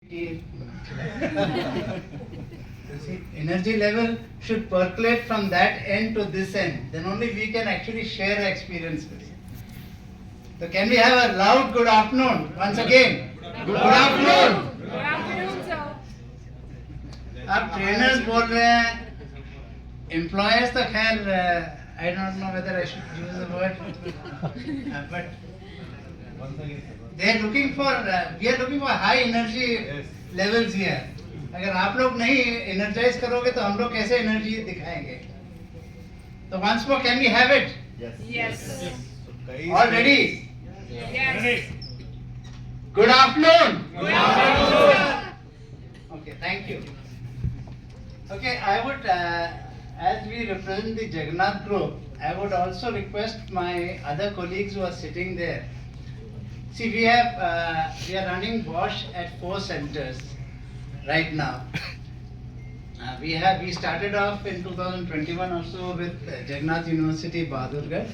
You see, energy level should percolate from that end to this end. Then only we can actually share experiences. So can we have a loud good afternoon once again? Good afternoon. Good afternoon, sir. आप trainers बोल रहे हैं, employers तो खैर I don't know whether I should use the word but they are looking for we are looking for high energy levels here. अगर आप लोग नहीं energize करोगे तो हम लोग कैसे energy दिखाएंगे? तो once more can we have it? Yes. All ready? Yes. Good afternoon. Good afternoon, sir. Okay, thank you. Okay, I would, as we represent the Jagannath group, I would also request my other colleagues who are sitting there. See, we are running Bosch at 4 centers right now. We started off in 2021 also with Jagannath University, Bahadurgarh.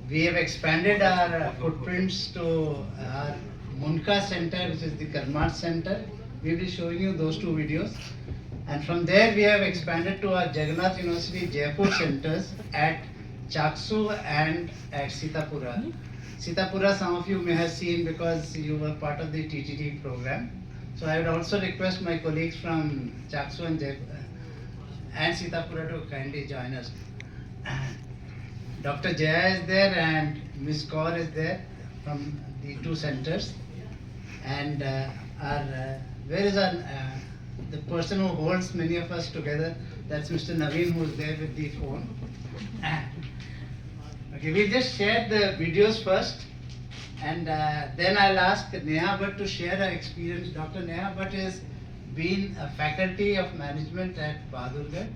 We have expanded our footprints to our Munka center, which is the Karmat center. We will be showing you those 2 videos. And from there we have expanded to our Jagannath University Jaipur centers at Chaksu and at Sitapura. Sitapura some of you may have seen because you were part of the TTT program. So I would also request my colleagues from Chaksu and Jaipur and Sitapura to kindly join us. Dr. Jaya is there and Ms. Kaur is there from the 2 centers. And where is the person who holds many of us together? That's Mr. Naveen, who is there with the phone. Okay, we just share the videos first, and then I'll ask Neha Bhatt to share her experience. Dr. Neha Bhatt has been a faculty of management at Bahadurgarh,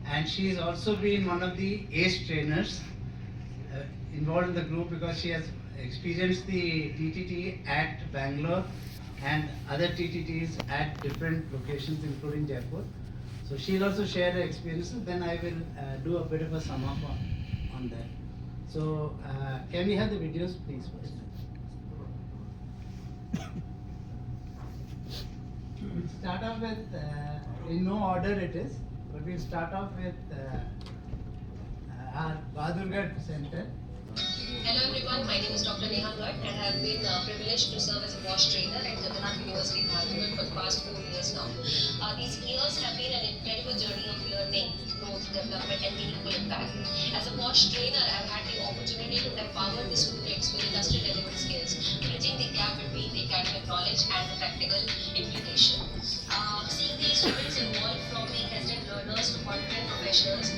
and she's also been one of the ACE trainers involved in the group because she has experienced the TTT at Bangalore and other TTTs at different locations, including Jaipur. So she'll also share her experiences. Then I will do a bit of a sum up on that. So can we have the videos, please, first? We'll start off with, in no order it is, but we'll start off with our Bahadurgarh Center. Hello everyone, my name is Dr. Neha Bhatt and I have been privileged to serve as a Bosch trainer at Jagannath University, Bahadurgarh for the past 4 years now. These years have been an incredible journey of learning, growth, development and meaningful impact. As a Bosch trainer, I've had the opportunity to empower the students with industry relevant skills, bridging the gap between the academic knowledge and the practical implication. Seeing these students evolve from being hesitant learners to confident professionals,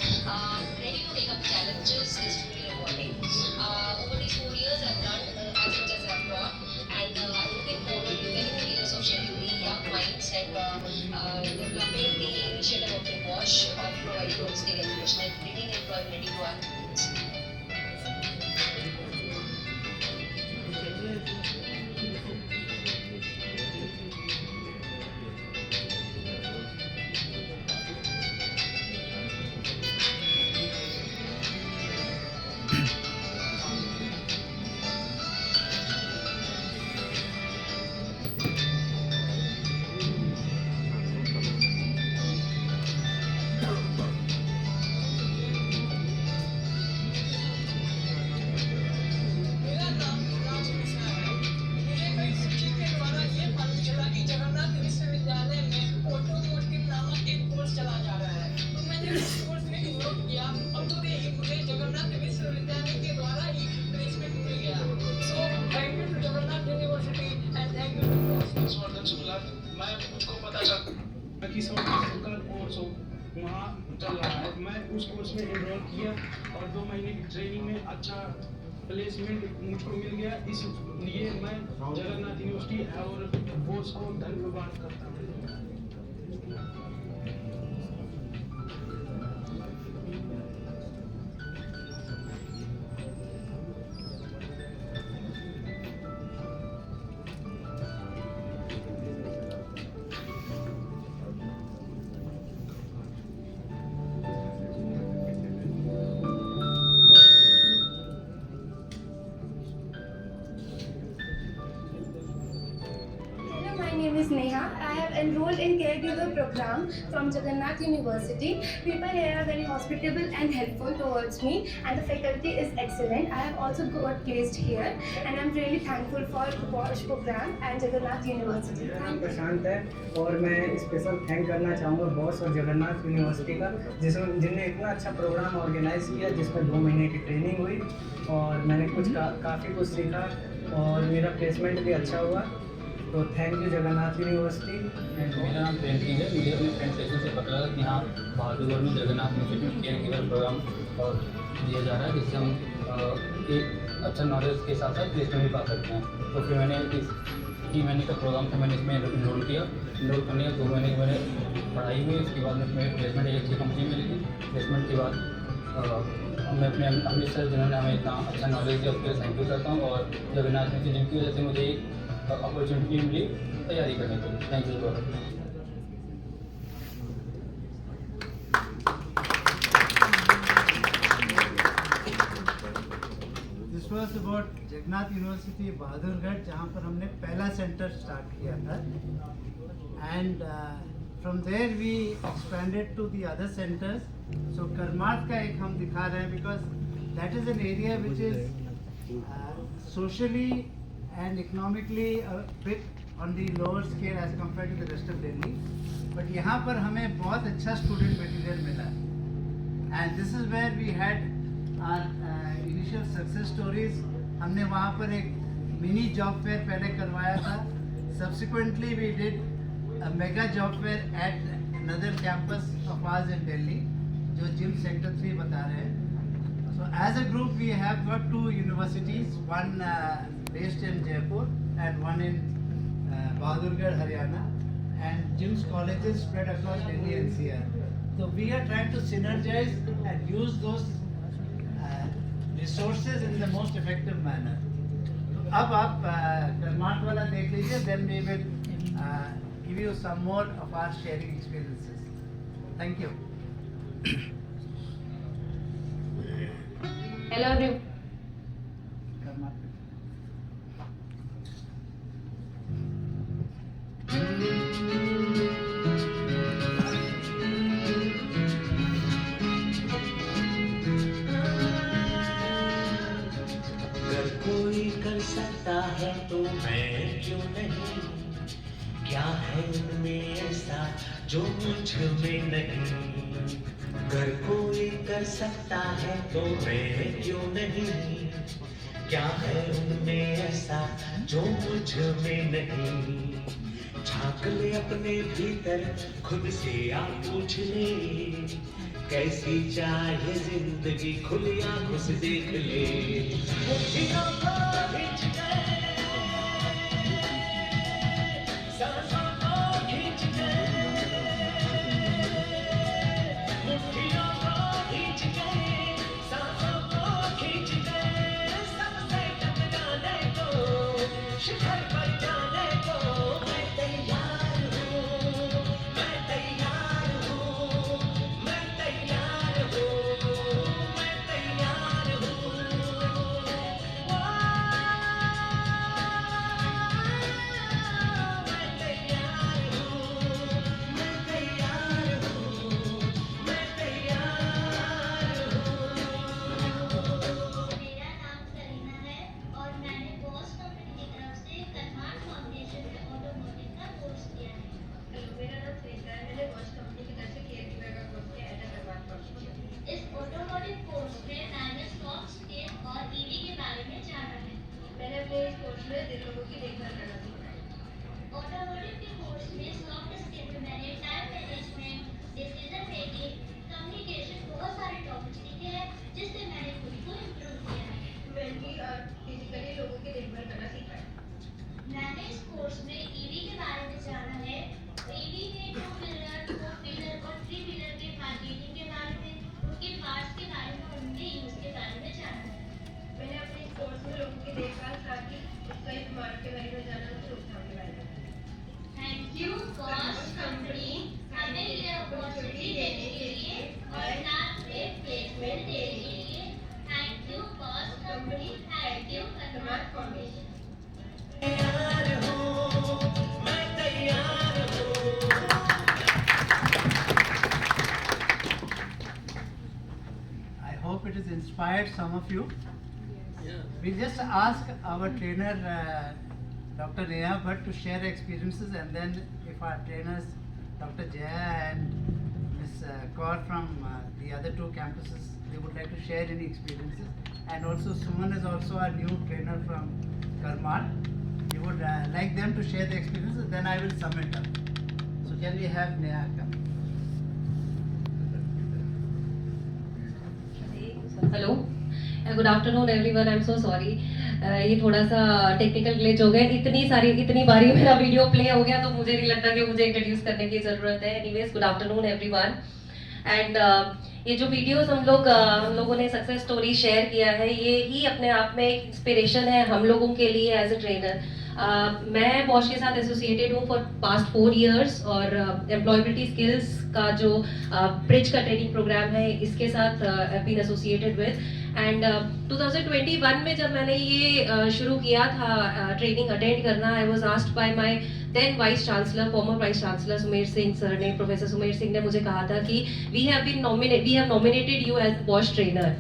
ready to take up challenges is truly rewarding. Over these 4 years, I've learned as much as I've brought, and I'm looking forward to many more years of shaping the young minds and developing the initiative of the Bosch, providing holistic education and bringing employability to our youths. मेरा नाम राज मिश्रा है। मुझे कई शिक्षक के द्वारा ये पता चला कि जगन्नाथ विश्वविद्यालय में ऑटोमोटिव नामक एक कोर्स चला जा रहा है, तो मैंने उस कोर्स में इनरोल किया और तुरंत ही मुझे जगन्नाथ विश्वविद्यालय के द्वारा ही प्लेसमेंट मिल गया। So thank you to Jagannath university and thank you to Harshvardhan Shukla. मैं मुझको पता चला कि का कोर्स हो वहाँ चल रहा है। मैं उस कोर्स में एनरोल किया और 2 महीने की ट्रेनिंग में अच्छा प्लेसमेंट मुझको मिल गया। इसलिए मैं जगन्नाथ यूनिवर्सिटी और बोर्ड को धन्यवाद करता हूँ। My name is Neha. I have enrolled in caregiver program from Jagannath University. People here are very hospitable and helpful towards me, and the faculty is excellent. I have also got placed here, and I'm really thankful for Bosch program and Jagannath University. मेरा नाम Thank you. प्रशांत है और मैं special thank करना चाहूँगा boss और Jagannath university का जिनने इतना अच्छा प्रोग्राम ऑर्गेनाइज किया जिसमें 2 महीने की ट्रेनिंग हुई और मैंने काफ़ी कुछ सीखा और मेरा प्लेसमेंट भी अच्छा हुआ। तो थैंक यू जगन्नाथ यूनिवर्सिटी। मेरा नाम प्रेम सिंह है। मुझे अपने फ्रेंड सेशन से पता लगा कि यहाँ बहादुरगढ़ में जगन्नाथ यूनिवर्सिटी में केयर गिवर प्रोग्राम दिया जा रहा है, जिससे हम एक अच्छा नॉलेज के साथ साथ प्लेसमेंट भी पा सकते हैं। तो फिर मैंने इस 3 महीने का प्रोग्राम था, मैंने इसमें इनरोल किया। इनरोल करने के 2 महीने की मैंने पढ़ाई हुई, उसके बाद मेरी प्लेसमेंट एक अच्छी कंपनी में मिली थी। प्लेसमेंट के बाद मैं अपने अमित सर जिन्होंने हमें इतना अच्छा नॉलेज दिया उसके लिए थैंक यू करता हूँ, और जगन्नाथ यूनिवर्सिटी जिनकी वजह से मुझे एक अपॉर्चुनिटी मिली तैयारी करने के लिए। Thank you. This was about Jagannath University Bahadurgarh, जहाँ पर हमने पहला सेंटर स्टार्ट किया था, and from there we expanded to the other centers. So करमाट का एक हम दिखा रहे हैं because that is an area which is socially and economically a bit on the lower scale as compared to the rest of Delhi. But यहाँ पर हमें बहुत अच्छा student material मिला, and this is where we had our initial success stories. हमने वहाँ पर एक mini job fair पहले करवाया था. Subsequently we did a mega job fair at another campus of ours in Delhi, जो जिम सेक्टर 3 बता रहे हैं. So as a group we have got 2 universities, one based in Jaipur and one in Bahadurgarh, Haryana, and gyms colleges spread across Delhi NCR. So we are trying to synergize and use those resources in the most effective manner. तो अब आप करमाट वाला देख लीजिए, then we will give you some more of our sharing experiences. Thank you. Hello everyone. अगर कोई कर सकता है तो मैं क्यों नहीं, क्या है उनमें ऐसा जो मुझ में नहीं। अगर कोई कर सकता है तो मैं क्यों नहीं, क्या है उनमें ऐसा जो मुझ में नहीं। झांक ले अपने भीतर खुद से आप पूछ ले, कैसी चाहे जिंदगी खुली आंखों से देख ले। मुट्ठियों को खींच ले, सांसों को खींच ले, मुट्ठियों को खींच ले, सांसों को खींच ले। सबसे टकराने को, शिखर पर जाने को मैं तैयार हूँ, मैं तैयार हूँ, मैं तैयार हूँ, मैं तैयार हूँ। inspired some of you. We just ask our trainer, Dr. Neha Bhatt, to share experiences, and then if our trainers, Dr. Jaya and Ms. Kaur from the other two campuses, they would like to share any experiences. And also Suman is also our new trainer from Karmal. We would like them to share the experiences, then I will sum it up. So can we have Neha come? Hello good afternoon everyone. I am so sorry, ये थोड़ा सा technical glitch हो गया. इतनी बारी मेरा video play हो गया तो मुझे नहीं लगता कि मुझे इंट्रोड्यूस करने की ज़रूरत है. Anyways, good afternoon everyone. And ये जो वीडियोस हम लोगों ने सक्सेस स्टोरी शेयर किया है, ये ही अपने आप में एक इंस्पिरेशन है हम लोगों के लिए एज अ ट्रेनर. मैं बॉश के साथ एसोसिएटेड हूँ फॉर पास्ट 4 इयर्स और एम्प्लॉयबिलिटी स्किल्स का जो ब्रिज का ट्रेनिंग प्रोग्राम है, इसके साथ बीन एसोसिएटेड विद. एंड 2021 में जब मैंने ये शुरू किया था ट्रेनिंग अटेंड करना, I was asked by my then vice chancellor, former vice chancellor Sumer Singh sir ने, प्रोफेसर सुमेर सिंह ने मुझे कहा था कि we have nominated you as Bosch trainer.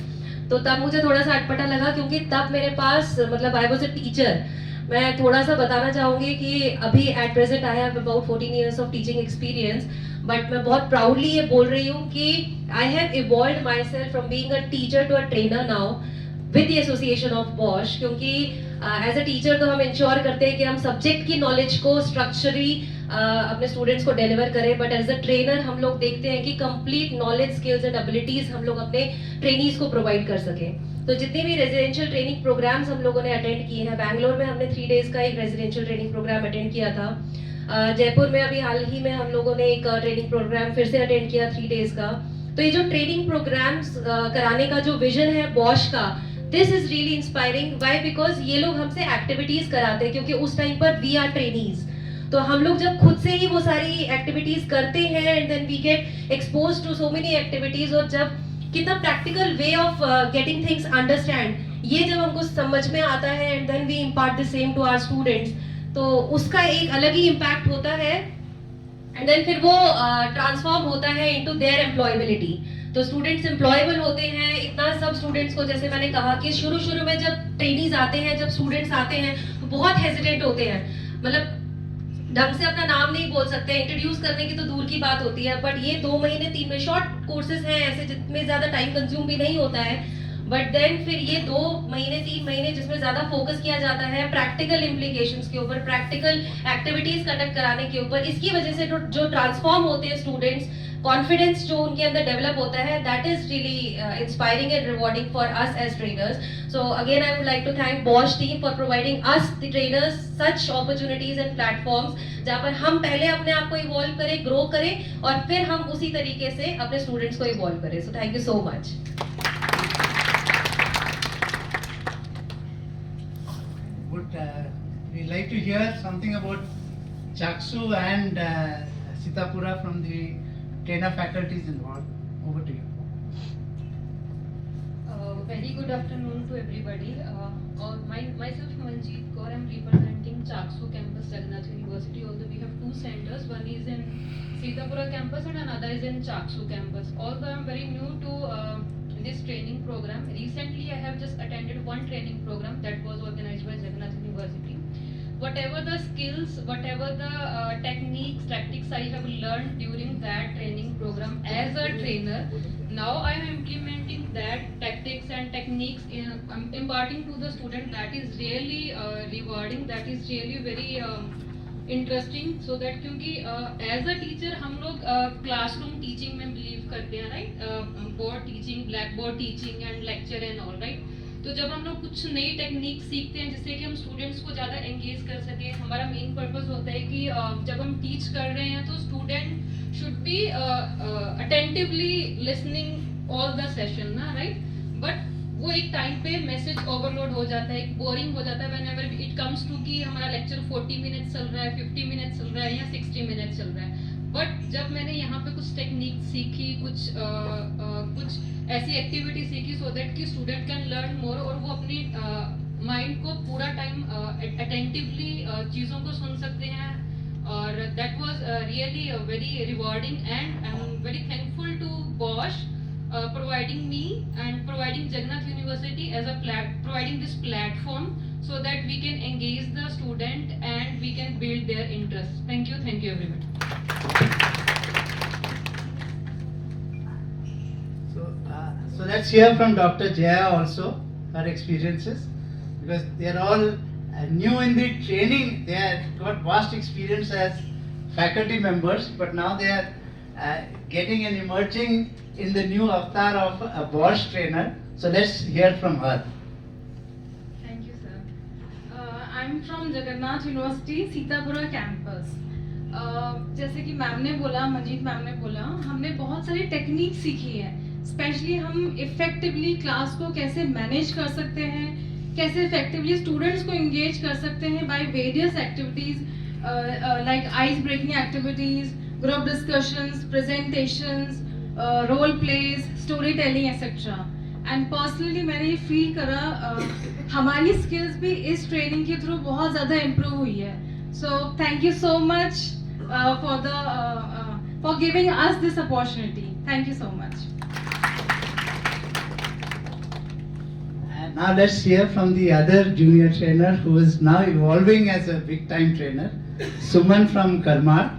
तो तब मुझे थोड़ा सा अटपटा लगा, क्योंकि तब मेरे पास मतलब आई वाज अ टीचर. मैं थोड़ा सा बताना चाहूँगी कि अभी at present I have about 14 years of teaching experience, but मैं बहुत प्राउडली ये बोल रही हूँ कि I have evolved myself from being a teacher to a trainer now with the association of Bosch. क्योंकि एज अ टीचर तो हम इंश्योर करते हैं कि हम सब्जेक्ट की नॉलेज को स्ट्रक्चरली अपने स्टूडेंट्स को डिलीवर करें, बट एज अ ट्रेनर हम लोग देखते हैं कि complete knowledge, skills and abilities हम लोग अपने ट्रेनीज को प्रोवाइड कर सकें. तो जितने भी रेजिडेंशियल ट्रेनिंग प्रोग्राम्स हम लोगों ने अटेंड किए हैं, बैंगलोर में हमने 3 डेज का एक रेजिडेंशियल ट्रेनिंग प्रोग्राम अटेंड किया था. जयपुर में अभी हाल ही में हम लोगों ने एक ट्रेनिंग प्रोग्राम फिर से अटेंड किया 3 डेज का. तो ये जो ट्रेनिंग प्रोग्राम्स कराने का जो विजन है बॉश का, this is really inspiring. Why? Because ये लोग हमसे एक्टिविटीज कराते हैं, क्योंकि उस टाइम पर वी आर ट्रेनीज. तो हम लोग जब खुद से ही वो सारी एक्टिविटीज करते हैं and then we get expose to so many activities, और जब कितना practical way of getting things understand, ये जब हमको समझ में आता है and then we impart the same to our students, तो उसका एक अलग ही इम्पैक्ट होता है. एंड देन फिर वो ट्रांसफॉर्म होता है इनटू देयर एम्प्लॉयबिलिटी. तो स्टूडेंट्स एम्प्लॉयबल होते हैं. इतना सब स्टूडेंट्स को, जैसे मैंने कहा कि शुरू में जब ट्रेनीज आते हैं, जब स्टूडेंट्स आते हैं, तो बहुत हेजिटेंट होते हैं. मतलब ढंग से अपना नाम नहीं बोल सकते, इंट्रोड्यूस करने की तो दूर की बात होती है. बट ये 2 महीने 3 महीने शॉर्ट कोर्सेज हैं ऐसे, जिसमें ज्यादा टाइम कंज्यूम भी नहीं होता है. बट देन फिर ये 2 महीने 3 महीने जिसमें ज्यादा फोकस किया जाता है प्रैक्टिकल इम्प्लीकेशंस के ऊपर, प्रैक्टिकल एक्टिविटीज कंडक्ट कराने के ऊपर. इसकी वजह से जो ट्रांसफॉर्म होते हैं स्टूडेंट्स, कॉन्फिडेंस जो उनके अंदर डेवलप होता है, that is really inspiring and rewarding for us as trainers. So again I would like to thank Bosch team for providing us the trainers such opportunities and platforms, जहाँ पर हम पहले अपने आप को इवॉल्व करें, ग्रो करें, और फिर हम उसी तरीके से अपने स्टूडेंट्स को इवॉल्व करें. सो thank you so much. Would we like to hear something about Chaksu and Sitapura from the trainer faculties involved? Over to you. Very good afternoon to everybody. Myself Manjeet Kaur, I am representing Chaksu campus, Jagannath University. Although we have 2 centers, one is in Sitapura campus and another is in Chaksu campus. Although I am very new to this training program, recently I have just attended one training program that was organized by Jagannath University. Whatever the skills, whatever the techniques, tactics I have learned during that training program as a trainer, now I am implementing that tactics and techniques I'm imparting to the student. That is really rewarding, that is really very interesting. So that क्योंकि as a teacher हम लोग classroom teaching में believe करते हैं, right? Board teaching, black board teaching and lecture and all, right? तो जब हम लोग कुछ नई टेक्निक सीखते हैं जिससे कि हम स्टूडेंट्स को ज़्यादा एंगेज कर सकें, हमारा मेन पर्पस होता है कि जब हम टीच कर रहे हैं तो student should be attentively listening all the session ना, राइट? बट वो एक टाइम पे मैसेज ओवरलोड हो जाता है, बोरिंग हो जाता है व्हेनेवर इट कम्स टू कि हमारा लेक्चर 40 मिनट्स चल रहा है, 50 मिनट्स चल रहा है या 60 मिनट्स चल रहा है. बट जब मैंने यहाँ पे कुछ टेक्निक सीखी, कुछ ऐसी एक्टिविटी सीखी सो दैट कि स्टूडेंट कैन लर्न मोर, और वो अपनी माइंड को पूरा टाइम अटेंटिवली चीज़ों को सुन सकते हैं. और that was really very rewarding and I am very thankful to Bosch providing me and providing Jagannath University as a providing this platform so that we can engage the student and we can build their interest. Thank you everyone. So let's hear from Dr. Jaya also, her experiences, because they are all new in the training. They have got vast experience as faculty members, but now they are getting and emerging in the new avatar of a Bosch trainer. So let's hear from her. Thank you, sir. I'm from Jagannath University, Sitapura campus. जैसे कि ma'am ने बोला, Manjeet ma'am ने बोला, हमने बहुत सारी technique सीखी है. स्पेशली हम इफेक्टिवली क्लास को कैसे मैनेज कर सकते हैं, कैसे इफेक्टिवली स्टूडेंट्स को एंगेज कर सकते हैं by various activities like ice breaking activities, group discussions, presentations, role plays, story telling etcetera. And personally मैंने ये फील करा हमारी स्किल्स भी इस ट्रेनिंग के थ्रू बहुत ज़्यादा इम्प्रूव हुई है. सो thank you so much for giving us this opportunity. Thank you so much. Now let's hear from the other junior trainer who is now evolving as a big time trainer, Suman from Karmarth.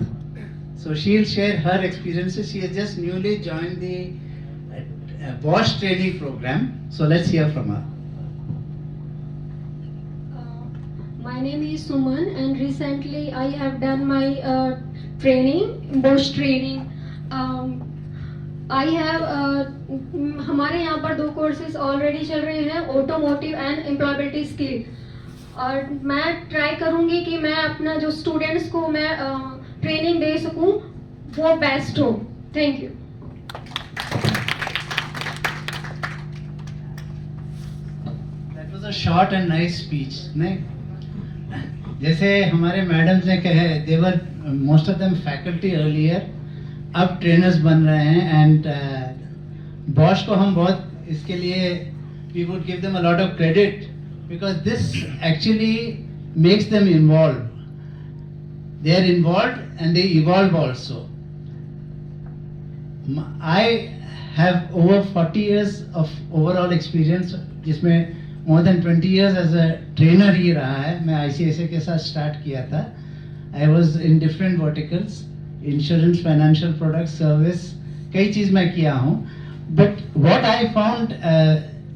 So she'll share her experiences. She has just newly joined the Bosch training program. So let's hear from her. My name is Suman and recently I have done my training, Bosch training. I have हमारे यहाँ पर 2 courses already चल रहे हैं, automotive and employability skill. और मैं try करूँगी कि मैं अपना जो स्टूडेंट्स को मैं ट्रेनिंग दे सकूँ वो बेस्ट हो. Thank you. That was a short and nice speech, नहीं? जैसे हमारे मैडम्स ने कहे, they were most of them faculty earlier, अब ट्रेनर्स बन रहे हैं. एंड बॉश को हम बहुत इसके लिए we would give them a lot of credit because this actually makes them involve. They are involve and they evolve also. I have over 40 years of overall experience, जिसमें more than 20 years as a trainer ही रहा है. मैं ICSA के साथ start किया था. I was in different verticals, insurance, financial product, service, कई चीज़ मैं किया हूँ. But what I found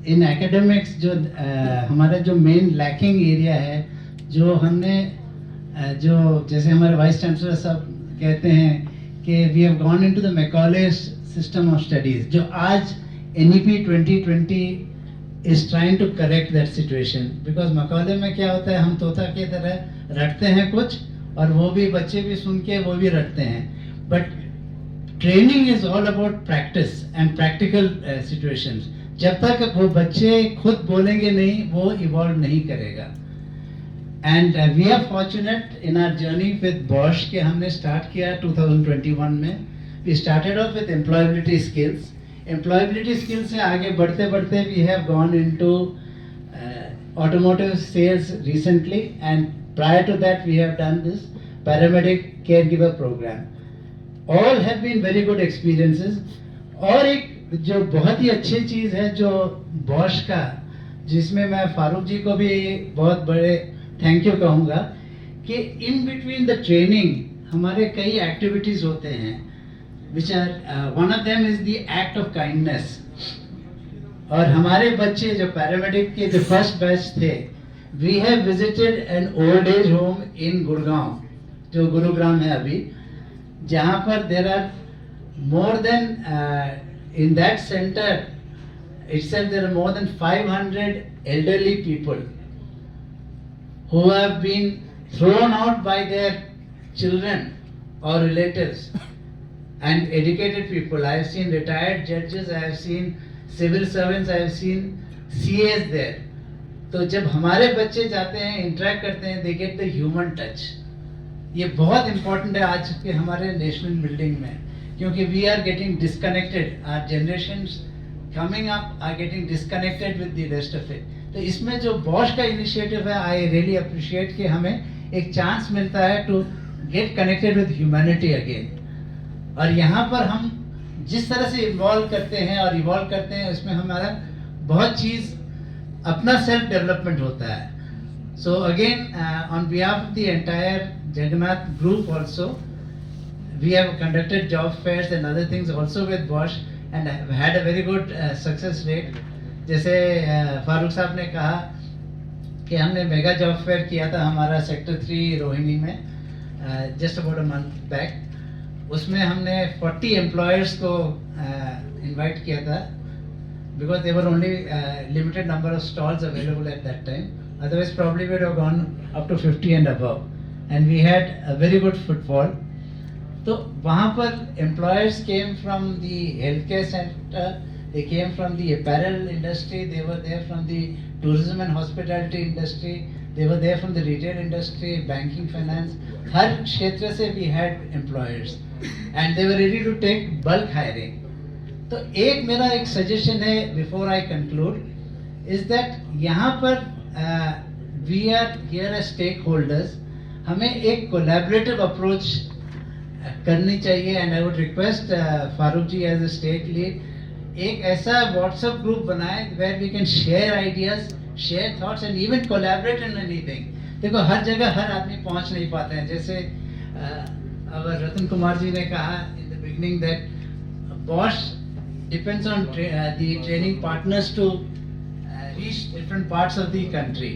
in academics, जो हमारा जो मेन लैकिंग एरिया है, जो हमने जो जैसे हमारे वाइस चांसलर साहब कहते हैं कि we have gone into the Macaulay system of studies, जो आज NEP 2020 is trying to correct that situation. Because Macaulay में क्या होता है, हम तोता की तरह रटते हैं कुछ, और वो भी बच्चे भी सुन के वो भी रटते हैं. But training is all about practice and practical situations. जब तक वो बच्चे खुद बोलेंगे नहीं, वो इवॉल्व नहीं करेगा. And we are fortunate in our journey with Bosch के हमने स्टार्ट किया 2021 में. We started off with employability skills. Employability skills से आगे बढ़ते बढ़ते we have gone into automotive sales recently, and prior to that we have done this paramedic caregiver program. All have been very good experiences. और एक जो बहुत ही अच्छी चीज़ है जो बॉश का, जिसमें मैं फारूक जी को भी बहुत बड़े थैंक यू कहूँगा, कि इन बिटवीन द ट्रेनिंग हमारे कई एक्टिविटीज़ होते हैं, which are one of them is the act of kindness. और हमारे बच्चे जो पैरामेडिक के जो फर्स्ट बैच थे, we have visited an old age home in Gurgaon, जो गुरुग्राम है अभी, जहाँ पर there are more than in that center itself there are more than 500 elderly people who have been thrown out by their children or relatives, and educated people. I have seen retired judges, I have seen civil servants, I have seen CAs there. तो जब हमारे बच्चे जाते हैं, interact करते हैं, they get the human touch. ये बहुत इंपॉर्टेंट है आज के हमारे नेशनल बिल्डिंग में, क्योंकि we are getting disconnected. Our generations coming up are getting disconnected with the rest of it. तो इसमें जो बॉश का इनिशिएटिव है, आई रियली अप्रिशिएट कि हमें एक चांस मिलता है to get connected with humanity again. और यहाँ पर हम जिस तरह से इन्वॉल्व करते हैं और इवॉल्व करते हैं उसमें हमारा बहुत चीज़ अपना सेल्फ डेवलपमेंट होता है. So again, on behalf of the entire Jagannath group also, we have conducted job fairs and other things also with Bosch and have had a very good success rate. जैसे फारूक साहब ने कहा कि हमने mega job fair किया था हमारा sector 3 Rohini में just about a month back. उसमें हमने 40 एम्प्लॉयर्स को इनवाइट किया था because there were only limited number of stalls available at that time. Otherwise probably we would have gone up to 50 and above, and we had a very good footfall. तो वहाँ पर employers came from the healthcare center, they came from the apparel industry, they were there from the tourism and hospitality industry, they were there from the retail industry, banking, finance. हर क्षेत्र से we had employers and they were ready to take bulk hiring. तो मेरा एक suggestion है before I conclude is that यहाँ पर we are here as stakeholders, हमें एक कोलैबोरेटिव अप्रोच करनी चाहिए. And I would request Farooq ji as a state lead एक ऐसा व्हाट्सएप ग्रुप बनाए where we can share ideas, share thoughts and even collaborate in anything. देखो हर जगह हर आदमी पहुँच नहीं पाते हैं. जैसे अगर रतन कुमार जी ने कहा in the beginning that Bosch depends on the training partners to reach different parts of the country.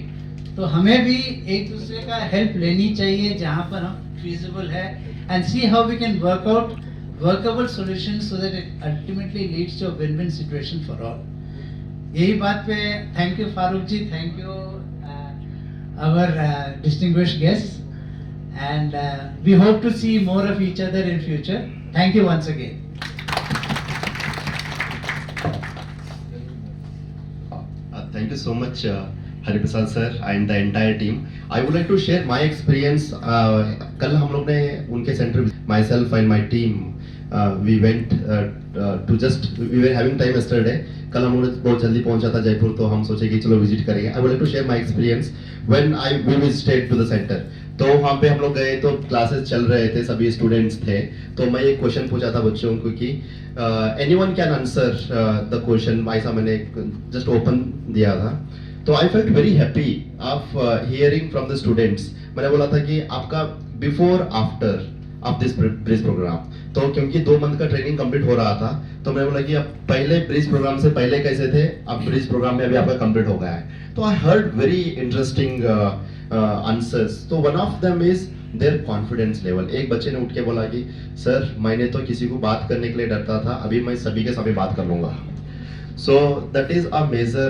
तो हमें भी एक दूसरे का हेल्प लेनी चाहिए जहाँ पर हम feasible है and see how we can work out workable solutions so that it ultimately leads to a win-win situation for all. यही बात पे thank you Farooq ji, thank you our distinguished guests, and we hope to see more of each other in future. Thank you once again. Thank you so much, Hariprasad sir and the entire team. I would like to share my experience. कल हम लोग ने उनके centre, myself and my team, we went to just, we were having time yesterday. कल हम लोग बहुत जल्दी पहुंचा था जयपुर, तो हम सोचे कि चलो विजिट करेंगे. I would like to share my experience when we visited to the center. तो वहाँ पे हम लोग गए तो क्लासेस चल रहे थे, सभी स्टूडेंट्स थे. तो मैं एक क्वेश्चन पूछा था बच्चों को कि anyone can answer the question, ऐसा मैंने जस्ट ओपन दिया था. तो I felt very happy of hearing from the students. मैंने बोला था कि आपका before after of this bridge program, तो क्योंकि 2 मंथ का ट्रेनिंग कंप्लीट हो रहा था, तो मैंने बोला कि अब पहले ब्रिज प्रोग्राम से पहले कैसे थे, अब ब्रिज प्रोग्राम में अभी आपका कंप्लीट हो गया है. तो I heard very interesting answers. तो one of them is their confidence level. एक बच्चे ने उठ के बोला कि सर मैंने तो किसी को बात करने के लिए डरता था, अभी मैं सभी के सामने बात कर लूंगा. So that is a major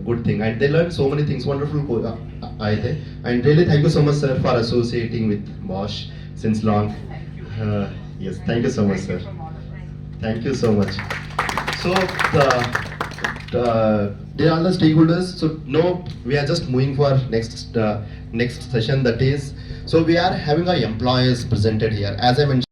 good thing, and they learned so many things. Wonderful, I think. And really, thank you so much, sir, for associating with Bosch since long. Yes, thank you so much, sir. Thank you so much. So dear all the stakeholders, so no, we are just moving for next session. That is, so we are having our employees presented here. As I mentioned.